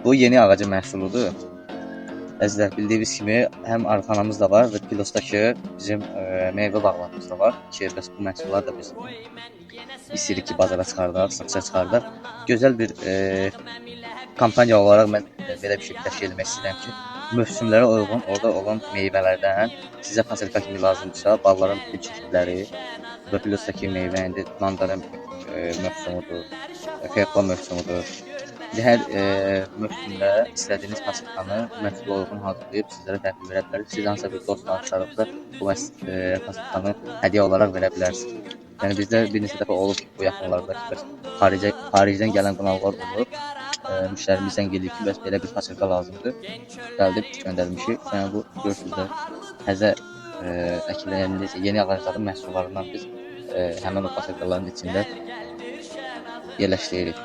Bu yeni ağacın məhsuludur. Əzizlər, bildiyiniz kimi həm arxanamız da var və Pilosdakı bizim meyvə bağlarımız da var ki, bəs bu məhsulları da biz istəyirik ki, bazara çıxardaq, satışa çıxardaq. Gözəl bir kampaniya olaraq mən belə bir şey təşkil etmək istəyirəm ki, mövsümlərə uyğun orada olan meyvələrdən sizə fasilka kimi lazımdırsa, balların bütün çeşidləri və Pilosdakı meyvə indi mandarin mövsumudur, xeyirxah mövsumudur. Hər mövsümdə istədiyiniz fasilkanı məhsula uyğun hazırlayıb sizlərə təhvil verə bilərik. Siz hansısa bir dostla çağırıbsa bu fasilkanı hədiyyə olaraq verə bilərsiniz. Yəni bizdə bir neçə dəfə olub ki, bu yaxınlarda ki, xaricdən gələn qonaqlar olub. Müştərimiz zəng edir ki, bəs belə bir fasilka lazımdır. Gəldik, göndərmişik. Yəni bu görürsünüz də təzə əkilən yeni ağacların məhsullarından biz həmin o fasilkaların içində yerləşdiririk.